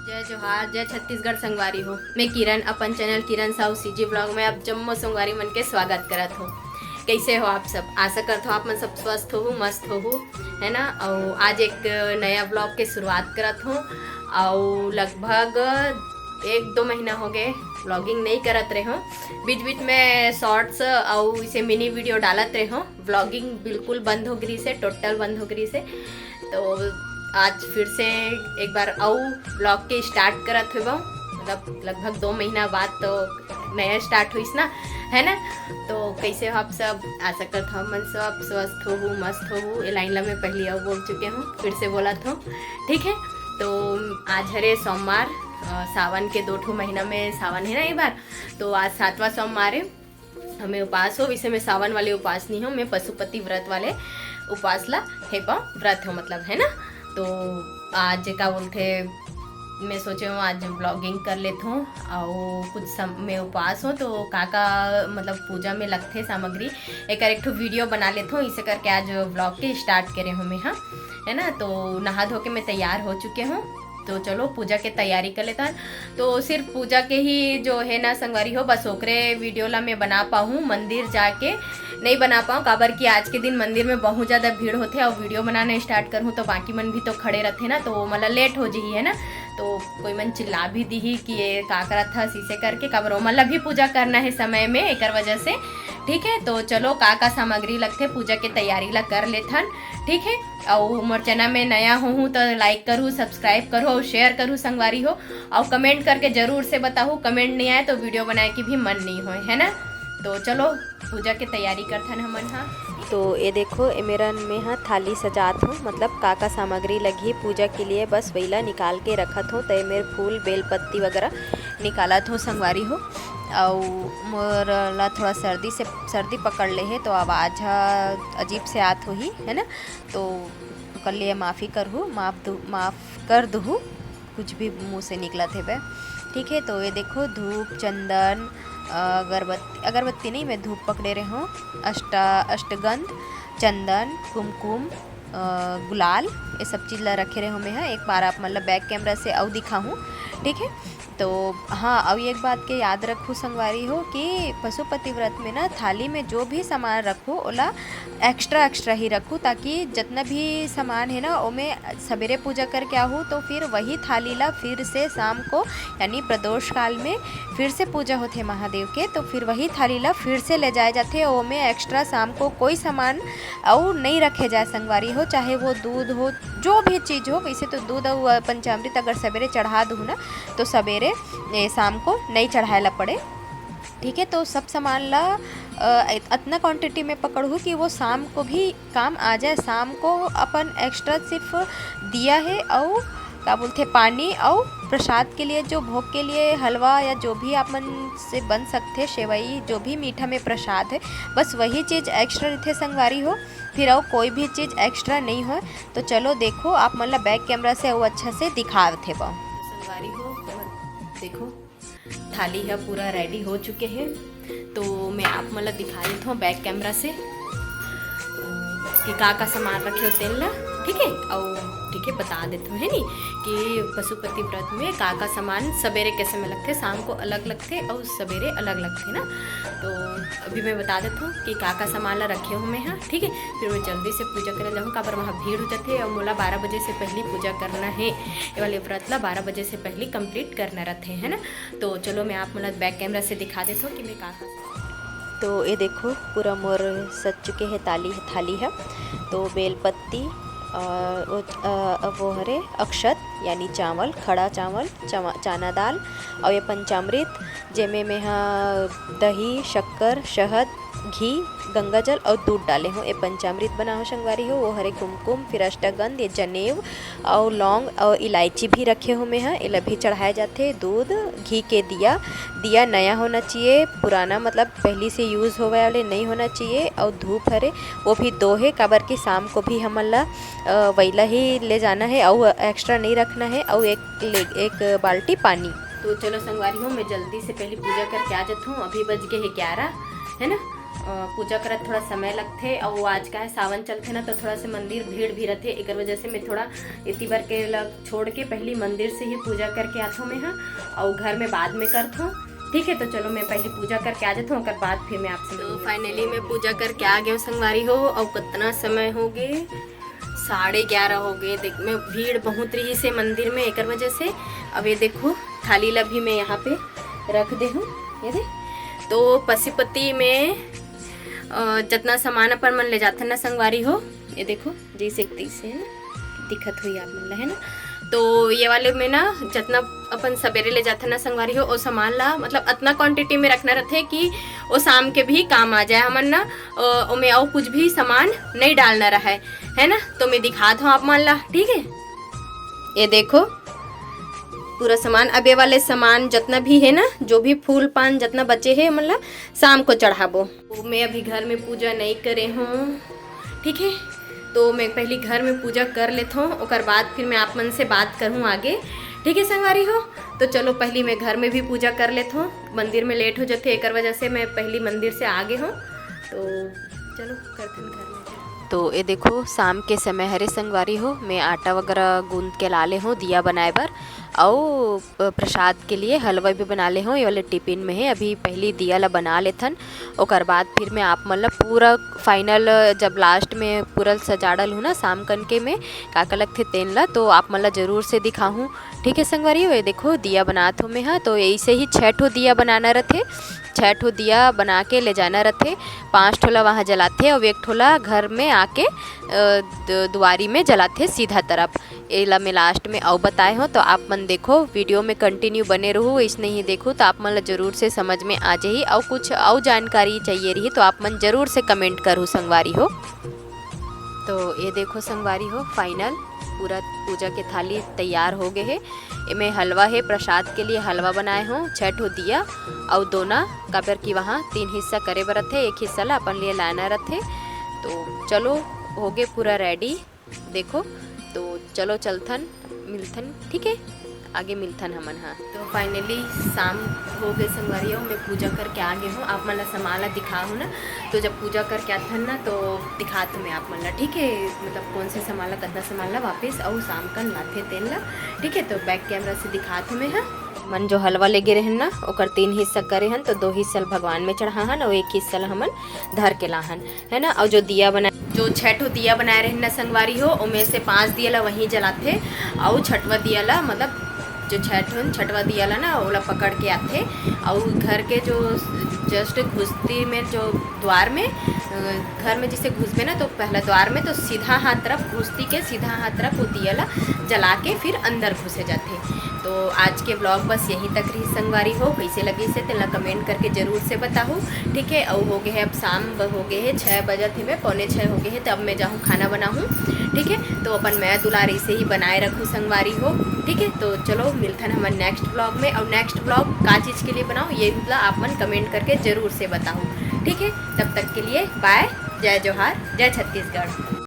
जय जोहार, जय छत्तीसगढ़ संगवारी हो। मैं किरण, अपन चैनल किरण साहू सीजी ब्लॉग में आप जम्मो संगवारी मन के स्वागत करत हो। कैसे हो आप सब? आशा करत हो आप मन सब स्वस्थ हो, मस्त हो, है ना। और आज एक नया ब्लॉग के शुरुआत करत हो। और लगभग 1-2 महीना हो गए ब्लॉगिंग नहीं करत रहे हो। बीच बीच में शॉर्ट्स और इसे मिनी वीडियो डालत रहे हो। ब्लॉगिंग बिल्कुल बंद हो गई से, टोटल बंद हो गई से। तो आज फिर से एक बार आऊ ब्लॉग के स्टार्ट करत हो, मतलब लगभग 2 महीना बाद तो नया स्टार्ट हुई ना, है ना। तो कैसे हो आप सब? आशा करता हूँ मन सब स्वस्थ हो, मस्त हो। ये लाइन ला मैं पहले अब बोल चुके हूँ, फिर से बोला था, ठीक है। तो आज हरे सोमवार, सावन के 2 महीना में सावन है ना ये बार। तो आज 7वां सोमवार है, हमें उपास हो। वैसे मैं सावन वाले उपास नहीं हूँ, मैं पशुपति व्रत वाले उपास ला है व्रत हो, मतलब, है ना। तो आज का बोलते मैं सोचे हूँ आज ब्लॉगिंग कर लेता हूँ। और कुछ मैं उपास हूँ तो काका मतलब पूजा में लगते सामग्री एक ठो वीडियो बना लेता हूँ। इसे करके आज ब्लॉग के स्टार्ट करे हूँ मैं, हाँ, है ना। तो नहा धो के मैं तैयार हो चुके हूँ। तो चलो पूजा के तैयारी कर लेता है। तो सिर्फ पूजा के ही जो है ना संगवारी हो, बस ओकरे वीडियो ला मैं बना पाऊँ, मंदिर जाके नहीं बना पाऊँ। काबर कि आज के दिन मंदिर में बहुत ज़्यादा भीड़ होते और वीडियो बनाने स्टार्ट करूँ तो बाकी मन भी तो खड़े रहते ना, तो मतलब लेट हो जी, है ना। तो कोई मन चिल्ला भी दी कि ये का करत था शीशे करके, काबर मतलब भी पूजा करना है समय में, एक वजह से, ठीक है। तो चलो का सामग्री लगते पूजा के तैयारी ला कर लेथन, ठीक है। और मोर चैनल में नया हूँ तो लाइक करूँ, सब्सक्राइब करूँ और शेयर करूँ संगवारी हो। और कमेंट करके ज़रूर से बताऊँ, कमेंट नहीं आए तो वीडियो बनाए की भी मन नहीं होए, है ना। तो चलो पूजा के तैयारी करथन हमन। हाँ, तो ये देखो ये मेरा में हाँ थाली सजात हूँ, मतलब का सामग्री लगी पूजा के लिए, बस वहीला निकाल के रखत हूँ। तो ये मेरे फूल बेल पत्ती वगैरह निकालत हूँ संगवारी हो। और मोर ला थोड़ा सर्दी पकड़ ले है तो आवाज़ अजीब से आत हुई, है ना। तो कर लिए माफ़ी करहूँ, माफ़ कर दूँ कुछ भी मुँह से निकला थे वह, ठीक है। तो ये देखो धूप, चंदन, अगरबत्ती नहीं, मैं धूप पकड़े रहे हूँ, अष्टगंध, चंदन, कुमकुम, गुलाल, ये सब चीज़ ला रखे रहे हूँ मैं। हाँ, एक बार आप मतलब बैक कैमरा से अव दिखाऊँ, ठीक है। तो हाँ, अब एक बात के याद रखूँ संगवारी हो कि पशुपति व्रत में ना थाली में जो भी सामान रखो ओला एक्स्ट्रा ही रखूँ, ताकि जितना भी सामान है ना वो मैं सवेरे पूजा करके आहूँ तो फिर वही थाली ला फिर से शाम को यानी प्रदोष काल में फिर से पूजा होते महादेव के, तो फिर वही थाली ला फिर से ले जाए जाते। वो में एक्स्ट्रा शाम को कोई सामान और नहीं रखे जाए संगवारी हो, चाहे वो दूध हो, जो भी चीज़ हो। वैसे तो दूध और पंचामृत अगर सवेरे चढ़ा दूँ ना तो सवेरे शाम को नहीं चढ़ाएला पड़े, ठीक है। तो सब सामान ला इतना क्वांटिटी में पकड़ूँ कि वो शाम को भी काम आ जाए। शाम को अपन एक्स्ट्रा सिर्फ दिया है और क्या बोलते पानी और प्रसाद के लिए, जो भोग के लिए हलवा या जो भी आप मन से बन सकते, सेवई, जो भी मीठा में प्रसाद है, बस वही चीज़ एक्स्ट्रा रहते संगवारी हो, फिर और कोई भी चीज़ एक्स्ट्रा नहीं हो। तो चलो देखो आप मतलब बैक कैमरा से वो अच्छा से दिखा थे बा संगवारी हो। देखो थाली है पूरा रेडी हो चुके हैं। तो मैं आप मतलब दिखा देता हूँ बैक कैमरा से कि का सामान रखे हो तेल ला, ठीक है। और ठीक है बता देता हूँ, है नी, कि पशुपति व्रत में का सामान सवेरे के समय लगते, शाम को अलग लगते और सवेरे अलग लगते ना। तो अभी मैं बता देता हूँ कि का सामान ला रखे हूँ मैं, हाँ, ठीक है। फिर मैं जल्दी से पूजा करने जाऊँ, काबर वहाँ भीड़ हो जाते और मोला 12 बजे से पहले पूजा करना है। ये वाले व्रत ला 12 बजे से पहले कंप्लीट करना रहते, है ना। तो चलो मैं आप मतलब बैक कैमरा से दिखा देता हूँ कि मैं का। तो ये देखो पूरा मोर सज चुके हैं, थाली है। तो बेलपत्ती, वो हरे अक्षत यानी चावल, खड़ा चावल, चना दाल और ये पंचामृत, जेमे में हाँ दही, शक्कर, शहद, घी, गंगा जल और दूध डाले हो। ये पंचामृत बना हो संगवारी हो। वो हरे कुमकुम, फिर अष्टगंध, ये जनेव और लौंग और इलायची भी रखे हो में। हाँ, इला भी चढ़ाए जाते। दूध, घी के दिया नया होना चाहिए, पुराना मतलब पहले से यूज़ होवे वाले नहीं होना चाहिए। और धूप हरे वो भी 2 है, काबर की शाम को भी हमन ला वैला ही ले जाना है और एक्स्ट्रा नहीं रखना है। और एक बाल्टी पानी। तो चलो संगवारी हो, मैं जल्दी से पहले पूजा करके आ जाता हूँ। अभी बज गए हैं 11, है ना। पूजा करत थोड़ा समय लगथे और आज का है सावन चलथे ना, तो थोड़ा से मंदिर भीड़ भी रहथे, एक वजह से मैं थोड़ा इतनी बार के लग छोड़ के पहली मंदिर से ही पूजा करके आथो मैं हाँ, और घर में बाद में करथो। ठीक है, तो चलो मैं पहले पूजा करके आ जाता हूँ, और बाद फिर मैं आपसे। तो फाइनली मैं पूजा करके आ गया हूँ संगवारी हो, और कितना समय हो गए, 11:30 हो गए। देख मैं भीड़ बहुत रही से मंदिर में, एक वजह से। अब ये देखो थाली ला भी मैं यहाँ पे रख दे हूँ, ये दे। तो पशुपति में जितना सामान अपन मन ले जाते ना संगवारी हो, ये देखो जैसे है ना, दिखत हुई आप मन ला है ना। तो ये वाले में ना जितना अपन सवेरे ले जाते ना संगवारी हो, वो सामान ला मतलब इतना क्वांटिटी में रखना रहते कि वो शाम के भी काम आ जाए हमन ना, उसमें और कुछ भी सामान नहीं डालना रहा है ना। तो मैं दिखा दूँ आप मन ला, ठीक है। ये देखो पूरा सामान, अब ये वाले सामान जितना भी है ना, जो भी फूल पान जितना बचे है मतलब शाम को चढ़ाबो। तो मैं अभी घर में पूजा नहीं करे हूँ, ठीक है। तो मैं पहले घर में पूजा कर लेता हूँ, और बाद फिर मैं आप मन से बात करूँ आगे, ठीक है संगवारी हो। तो चलो पहले मैं घर में भी पूजा कर लेता हूँ, मंदिर में लेट हो जाते एक वजह से मैं पहली मंदिर से आगे हूँ। तो चलो करते हैं घर में। तो ये देखो शाम के समय हरे संगवारी हो, मैं आटा वगैरह गूंद के ला ले हूँ दिया बनाए बर, और प्रसाद के लिए हलवा भी बना ले हूँ। ये वाले टिफिन में है, अभी पहली दिया ला बना लेथन, और बाद फिर मैं आप मतलब पूरा फाइनल जब लास्ट में पूरा सजाड़ल हूँ ना शाम कनके में का लगथे तेन ला, तो आप मतलब ज़रूर से दिखाऊँ, ठीक है संगवारी हो। ये देखो दिया बनात हूँ मैं हाँ, तो ऐसे ही 6 ठो दिया बनाना रहते, 6 ठो दिया बना के ले जाना रहते, 5 ठोला वहाँ जलाते और 1 ठोला घर में आके दुआरी में जलाते सीधा तरफ। एला मैं लास्ट में और बताए हो, तो आप मन देखो वीडियो में कंटिन्यू बने रहो, इसने ही देखो तो आप मन ज़रूर से समझ में आ जाही, और कुछ और जानकारी चाहिए रही तो आप मन ज़रूर से कमेंट करो संगवारी हो। तो ये देखो संगवारी हो फाइनल पूरा पूजा के थाली तैयार हो गए है। इमें हलवा है, प्रसाद के लिए हलवा बनाए हो, 6 ठो दिया और दोना काबर की वहाँ 3 हिस्सा करे बर थे, 1 हिस्सा ला अपन लिए लाना रथे। तो चलो हो गए पूरा रेडी, देखो तो चलो चलथन मिलथन, ठीक है आगे मिलथन हमन। हाँ तो फाइनली शाम हो गए संगवारी हो, मैं पूजा करके आ गई हूँ, आप मन ला सामान ला दिखा हूँ ना। तो जब पूजा करके आथन ना तो दिखा तो मैं आप मन ला, ठीक है, मतलब कौन से सामान ला कितना सामान ला वापस और शाम का लाथे तेन ला, ठीक है। तो बैक कैमरा से दिखा तो मैं। हाँ मन जो हलवा ले गे रहन ना, ओकर 3 हिस्सा करे हन, तो 2 हिस्सा भगवान में चढ़ा हन और 1 हिस्सा हमन धर के लाहन, है ना। और जो दिया बना, जो 6 ठो दिया बनाए रहन ना संगवारी हो, उनमें से 5 दिया ला वहीं जलाते, और 6वां दिया ला मतलब जो 6वां दिया ला ना ओला पकड़ के आते, और घर के जो जस्ट घुसती में जो द्वार में, घर में जिसे घुसबे ना तो पहला द्वार में तो सीधा हाथ तरफ घुसती के सीधा हाथ तरफ वो दिया ला जला के फिर अंदर घुसे जाते। तो आज के ब्लॉग बस यहीं तक रही संगवारी हो, कैसे लगी से तेला कमेंट करके ज़रूर से बताओ, ठीक है। और हो गए है अब शाम हो गए है 6 बजे थे, मैं 5:45 हो गए है, तब मैं जाऊँ खाना बनाऊँ, ठीक है। तो अपन मैं दुलारी से ही बनाए रखूँ संगवारी हो, ठीक है। तो चलो मिलता है हमारे नेक्स्ट ब्लॉग में, और नेक्स्ट ब्लॉग का चीज़ के लिए बनाओ ये मतलब आप मन कमेंट करके ज़रूर से बताओ, ठीक है। तब तक के लिए बाय, जय जोहार, जय छत्तीसगढ़।